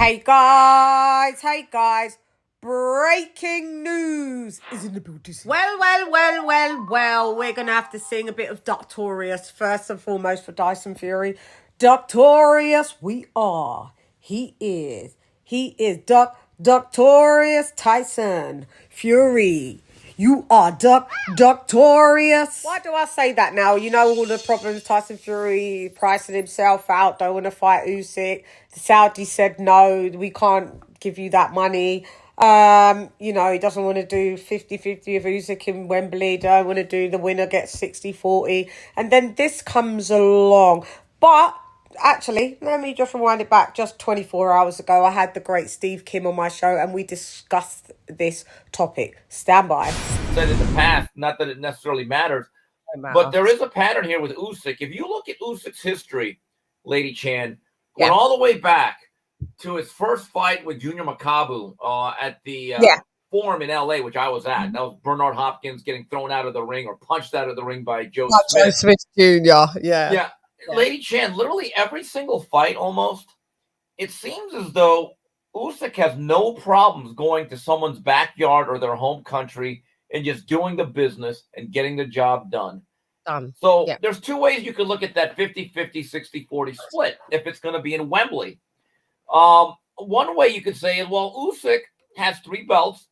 Hey guys, breaking news is in the building. Well, we're gonna have to sing a bit of Ducktorious first and foremost for Tyson Fury. Ducktorious, we are. He is Ducktorious Tyson Fury. You are Ducktorious. Why do I say that now? You know all the problems. Tyson Fury pricing himself out, don't want to fight Usyk. The Saudis said no, we can't give you that money. He doesn't want to do 50-50 of Usyk in Wembley. Don't want to do the winner gets 60-40. And then this comes along. But actually, let me just rewind it back. Just 24 hours ago, I had the great Steve Kim on my show and we discussed this topic. Stand by. Said in the past, not that it necessarily matters, but there is a pattern here with Usyk. If you look at Usyk's history, LadyChann, going all the way back to his first fight with Junior Makabu at the Forum in LA, which I was at. That was Bernard Hopkins getting thrown out of the ring or punched out of the ring by Joe Smith Jr. Yeah. LadyChann, literally every single fight almost, it seems as though Usyk has no problems going to someone's backyard or their home country and just doing the business and getting the job done. So there's two ways you could look at that 50-50, 60-40 split if it's going to be in Wembley. One way you could say is, well, Usyk has 3 belts,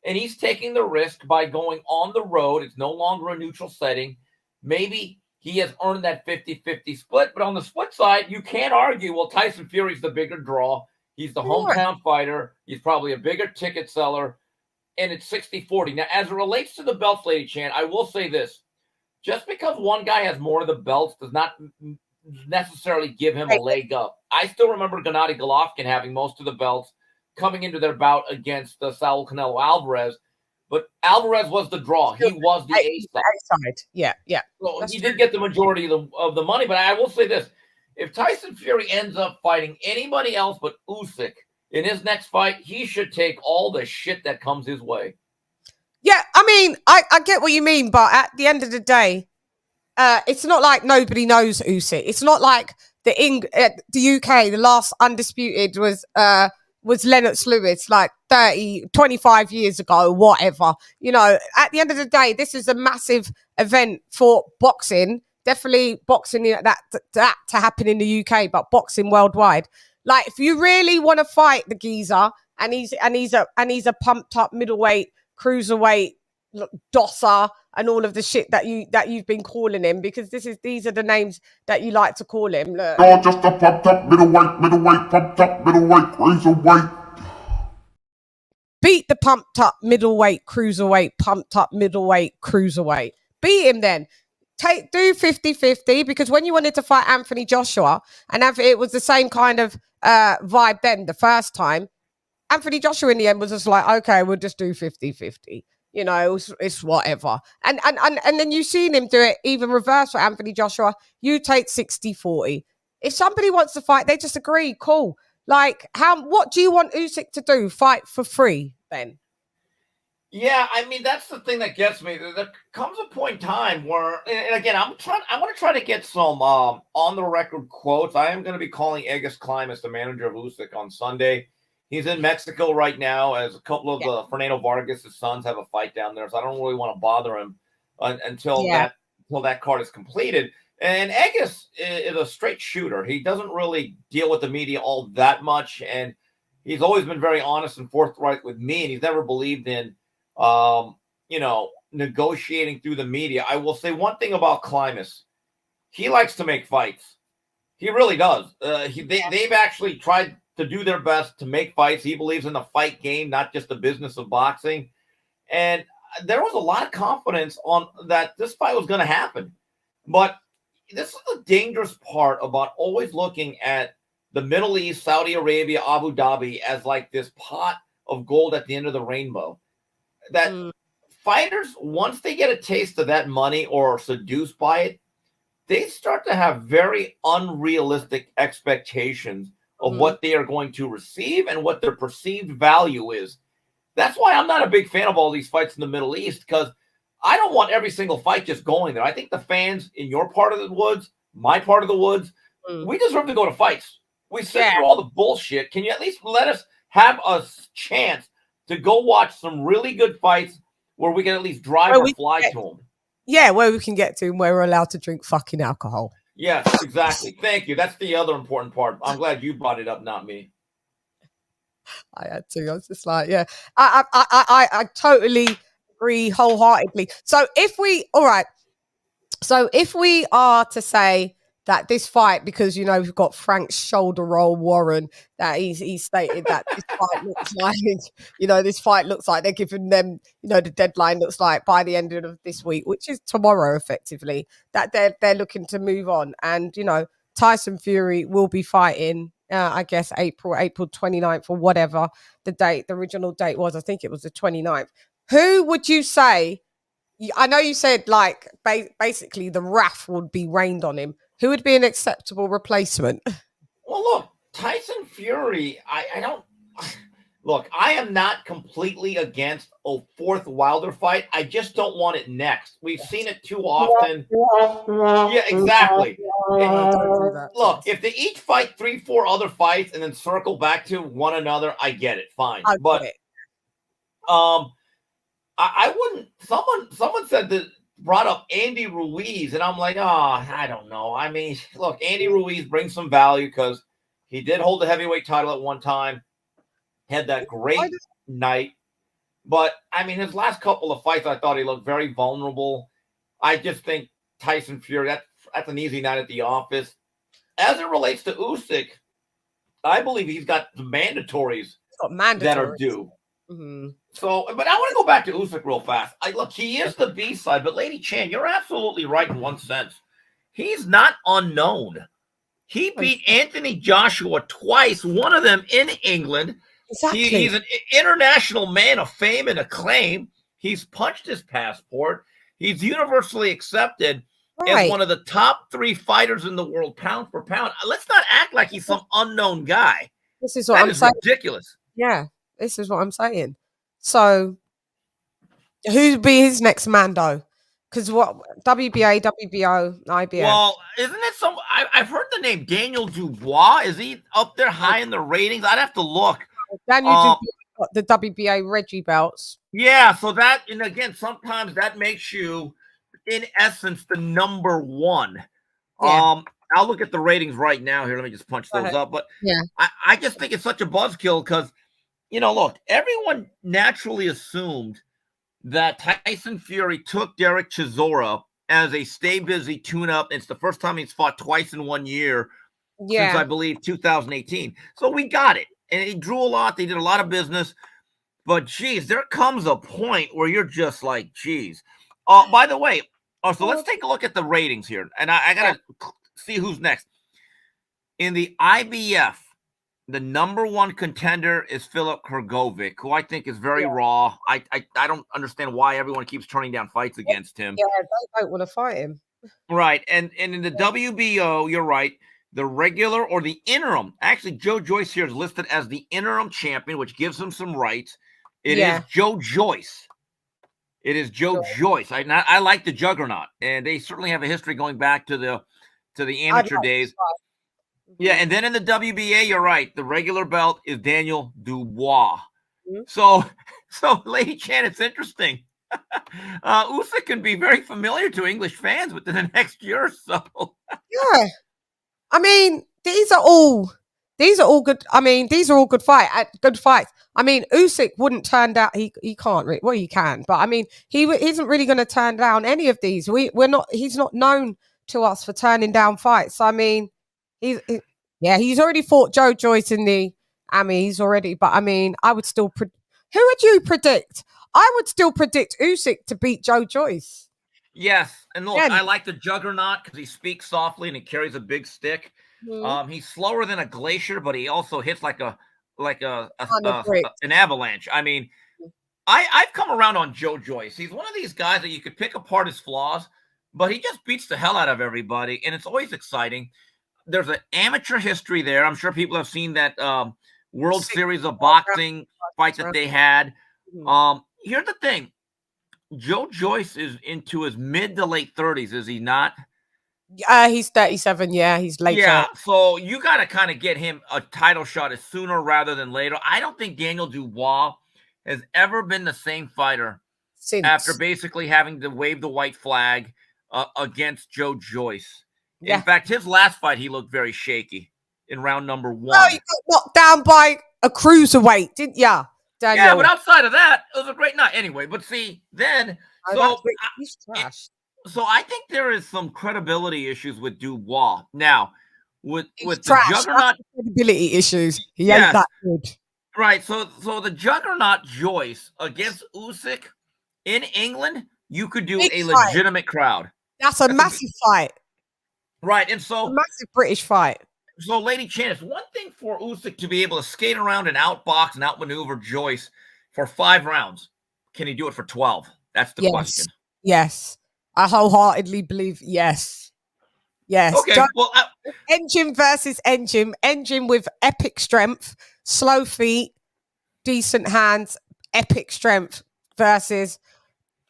and he's taking the risk by going on the road. It's no longer a neutral setting. Maybe he has earned that 50-50 split. But on the split side, you can't argue, well, Tyson Fury's the bigger draw. He's the hometown fighter. He's probably a bigger ticket seller. And it's 60-40. Now, as it relates to the belts, LadyChann, I will say this. Just because one guy has more of the belts does not necessarily give him a leg up. I still remember Gennady Golovkin having most of the belts coming into their bout against Saul Canelo Alvarez. But Alvarez was the draw. He was the A side. Yeah. So he did get the majority of the money. But I will say this. If Tyson Fury ends up fighting anybody else but Usyk in his next fight, he should take all the shit that comes his way. Yeah, I mean, I get what you mean, but at the end of the day, it's not like nobody knows Usyk. It's not like the UK, the last undisputed was Lennox Lewis, like 25 years ago, whatever. You know, at the end of the day, this is a massive event for boxing. Definitely boxing that to happen in the UK, but boxing worldwide. Like, if you really want to fight the geezer, and he's a pumped up middleweight, cruiserweight, dosser, and all of the shit that you've been calling him, because these are the names that you like to call him. Look. You're just a pumped up middleweight, pumped up middleweight, cruiserweight. Beat the pumped up middleweight, cruiserweight, pumped up middleweight, cruiserweight. Beat him then. Do 50-50, because when you wanted to fight Anthony Joshua, and it was the same kind of vibe then the first time, Anthony Joshua in the end was just like, okay, we'll just do 50-50. You know, it's whatever. And then you've seen him do it even reverse for Anthony Joshua. You take 60-40. If somebody wants to fight, they just agree. Cool. Like, what do you want Usyk to do? Fight for free then? Yeah, I mean, that's the thing that gets me. There comes a point in time where, and again, I want to try to get some on the record quotes. I am going to be calling Egis Klimas, the manager of Usyk, on Sunday. He's in Mexico right now, as a couple of the Fernando Vargas' sons have a fight down there, so I don't really want to bother him until that card is completed. And Egis is a straight shooter. He doesn't really deal with the media all that much, and he's always been very honest and forthright with me, and he's never believed in negotiating through the media. I will say one thing about Klimas. He likes to make fights. He really does. They've actually tried to do their best to make fights. He believes in the fight game, not just the business of boxing. And there was a lot of confidence on that this fight was going to happen. But this is the dangerous part about always looking at the Middle East, Saudi Arabia, Abu Dhabi as like this pot of gold at the end of the rainbow. That fighters, once they get a taste of that money or are seduced by it, they start to have very unrealistic expectations of what they are going to receive and what their perceived value is. That's why I'm not a big fan of all these fights in the Middle East, because I don't want every single fight just going there. I think the fans in your part of the woods, my part of the woods, we deserve to go to fights. we sit through all the bullshit. Can you at least let us have a chance to go watch some really good fights where we can at least drive or fly to them? Yeah, where we can get to and where we're allowed to drink fucking alcohol. Yes, exactly. Thank you. That's the other important part. I'm glad you brought it up, not me. I had to. I was just like, yeah, I totally agree wholeheartedly. So if we are to say that this fight, because we've got Frank's shoulder roll Warren, that he stated that this fight looks like this fight looks like they're giving them the deadline looks like by the end of this week, which is tomorrow effectively, that they're looking to move on, and Tyson Fury will be fighting I guess April 29th or whatever the original date was. I think it was the 29th. Who would you say? I know you said like basically the wrath would be rained on him. Who would be an acceptable replacement? Well, look, Tyson Fury, I don't look, I am not completely against a fourth Wilder fight. I just don't want it next. We've seen it too often. Yeah, exactly. Don't do that. Look, if they each fight 3-4 other fights and then circle back to one another, I get it. Fine. But I wouldn't. Someone said that, brought up Andy Ruiz, and I'm like, I don't know. I mean, look, Andy Ruiz brings some value because he did hold the heavyweight title at one time, had that great night. But I mean, his last couple of fights, I thought he looked very vulnerable. I just think Tyson Fury, that's an easy night at the office. As it relates to Usyk, I believe he's got the mandatories that are due. Mm-hmm. So, but I want to go back to Usyk real fast. Look, he is the B-side, but LadyChann, you're absolutely right in one sense. He's not unknown. He beat Anthony Joshua twice, one of them in England. Exactly. He's an international man of fame and acclaim. He's punched his passport. He's universally accepted as one of the top 3 fighters in the world, pound for pound. Let's not act like he's some unknown guy. This is what I'm saying. Ridiculous. Yeah, this is what I'm saying. So, who'd be his next Mando? Because what WBA, WBO, IBF? Well, isn't it some? I've heard the name Daniel Dubois. Is he up there high in the ratings? I'd have to look. Daniel Dubois got the WBA Reggie belts. Yeah, so that, and again, sometimes that makes you, in essence, the number one. Yeah. I'll look at the ratings right now here. Let me just punch those up. But yeah, I just think it's such a buzzkill because, look, everyone naturally assumed that Tyson Fury took Derek Chisora as a stay busy tune-up. It's the first time he's fought twice in 1 year since, I believe, 2018. So we got it. And he drew a lot. They did a lot of business. But, geez, there comes a point where you're just like, geez. By the way, so let's take a look at the ratings here. And I got to see who's next. In the IBF, the number 1 contender is Filip Hrgovic, who I think is very raw. I don't understand why everyone keeps turning down fights against him. Yeah, they don't want to fight him. Right. And in the WBO, you're right. The regular or the interim, actually, Joe Joyce here is listed as the interim champion, which gives him some rights. It is Joe Joyce. It is Joe Joyce. I like the Juggernaut, and they certainly have a history going back to the amateur days. Yeah, and then in the WBA, you're right. The regular belt is Daniel Dubois. Mm-hmm. So LadyChann, it's interesting. Usyk can be very familiar to English fans within the next year or so. Yeah, I mean, these are all good. I mean, these are all good fights. I mean, Usyk wouldn't turn down. He can't. Well, he can, but I mean, he isn't really going to turn down any of these. We're not. He's not known to us for turning down fights. I mean, he's already fought Joe Joyce in the Amis already. But I mean, I would still. Who would you predict? I would still predict Usyk to beat Joe Joyce. Yes, and look, I like the Juggernaut because he speaks softly and he carries a big stick. Mm-hmm. He's slower than a glacier, but he also hits like an avalanche. I mean, I've come around on Joe Joyce. He's one of these guys that you could pick apart his flaws, but he just beats the hell out of everybody, and it's always exciting. There's an amateur history there. I'm sure people have seen that World Series of Boxing fight that they had. Mm-hmm. Here's the thing. Joe Joyce is into his mid to late 30s, is he not? He's 37. Yeah, he's later. Yeah, so you got to kind of get him a title shot as sooner rather than later. I don't think Daniel Dubois has ever been the same fighter Since after basically having to wave the white flag against Joe Joyce. Yeah. In fact, his last fight, he looked very shaky in round number 1. No, you got knocked down by a cruiserweight, didn't ya, Daniel? Yeah, but outside of that, it was a great night. Anyway, but see, then he's trash. So I think there is some credibility issues with Dubois now. With the trash. juggernaut Credibility issues. He Yes. ain't that good. Right. So the juggernaut Joyce against Usyk in England, you could do Big a fight. legitimate crowd. That's a massive fight. Right. And A so massive British fight. so Lady Chann, it's one thing for Usyk to be able to skate around and outbox and outmaneuver Joyce for 5 rounds. Can he do it for 12? That's the question. Yes. I wholeheartedly believe yes. Yes. Okay. Well, Engine versus engine. Engine with epic strength, slow feet, decent hands, epic strength versus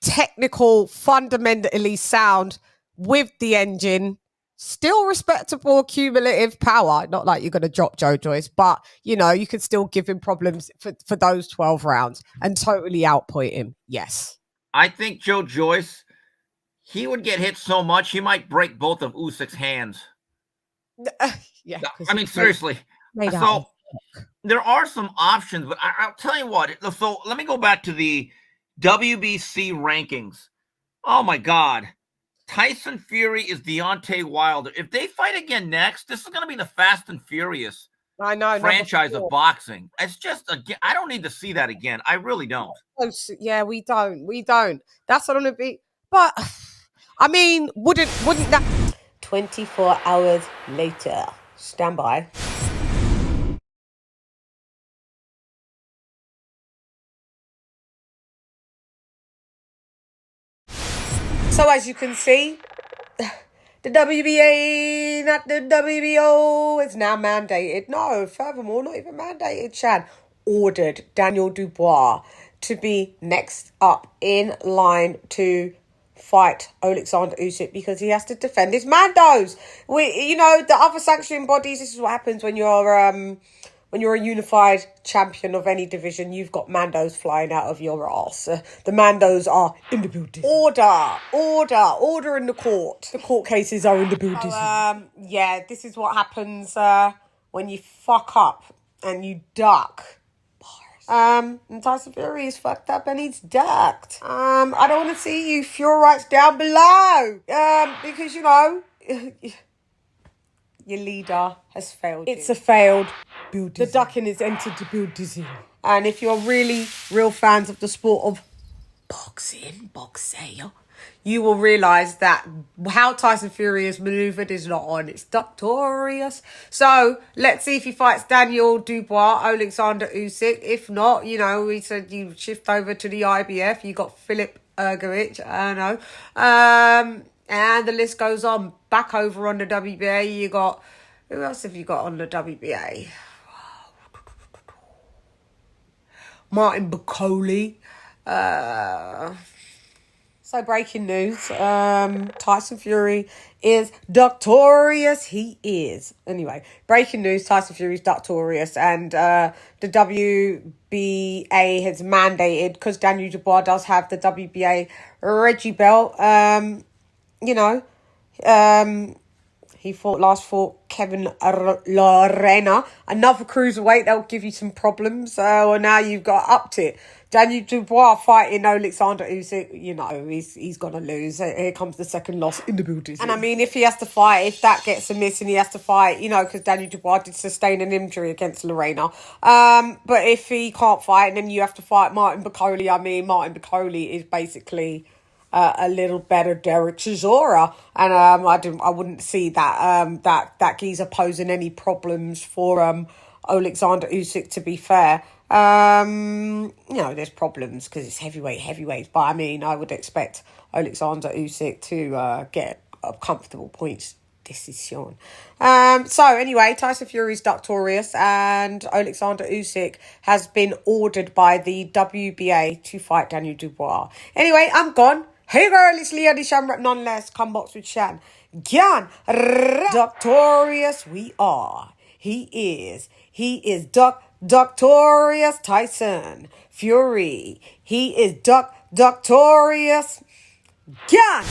technical, fundamentally sound with the engine, still respectable cumulative power. Not like you're going to drop Joe Joyce, but you know, you can still give him problems for those 12 rounds and totally outpoint him. Yes. I think Joe Joyce, he would get hit so much, he might break both of Usyk's hands. Yeah. I mean, seriously. So there are some options, but I'll tell you what. So let me go back to the WBC rankings. Oh my God. Tyson Fury is Deontay Wilder. If they fight again next, this is going to be the Fast and Furious franchise of boxing. It's just, again, I don't need to see that again. I really don't. Yeah, we don't. That's what I'm going to be. But I mean, wouldn't that 24 hours later. Stand by. So as you can see, the WBA, not the WBO, is now mandated. No, furthermore, not even mandated. CHANN ordered Daniel Dubois to be next up in line to fight Oleksandr Usyk because he has to defend his mandos. The other sanctioning bodies, this is what happens when you're a unified champion of any division. You've got mandos flying out of your ass. The mandos are in the building. Order in the court. The court cases are in the building. Yeah, this is what happens when you fuck up and you duck. And Tyson Fury is fucked up and he's ducked. I don't want to see you Furytes down below. Because, your leader has failed. It's a failed build. The ducking has entered the building. And if you're really real fans of the sport of boxing, you will realise that how Tyson Fury is manoeuvred is not on. It's Ducktorious. So let's see if he fights Daniel Dubois, Oleksandr Usyk. If not, we said you shift over to the IBF. You got Philip Ergovich. I don't know. And the list goes on. Back over on the WBA, you got... Who else have you got on the WBA? Martin Bakole. So breaking news. Tyson Fury is Ducktorious. He is. Anyway, breaking news. Tyson Fury is Ducktorious. And the WBA has mandated, because Daniel Dubois does have the WBA Reggie belt, he fought Kevin Lorena, another cruiserweight. That'll give you some problems. Well, now you've got upped it. Daniel Dubois fighting Oleksandr Usyk. He's gonna lose. Here comes the second loss in the building. And I mean, if he has to fight, if that gets a miss and he has to fight, because Daniel Dubois did sustain an injury against Lorena. But if he can't fight, and then you have to fight Martin Bakole. I mean, Martin Bakole is basically a little better Derek Chisora, and I wouldn't see that geezer posing any problems for Oleksandr Usyk, to be fair. There's problems because it's heavyweights, but I mean, I would expect Oleksandr Usyk to get a comfortable points decision. So anyway, Tyson Fury's Ducktorious, and Oleksandr Usyk has been ordered by the WBA to fight Daniel Dubois. Anyway, I'm gone. Hey girl, it's LadyChann, but none less. Come box with Chan. Gyan. Ducktorious, we are. He is. Ducktorious Tyson Fury. He is Ducktorious. Gyan.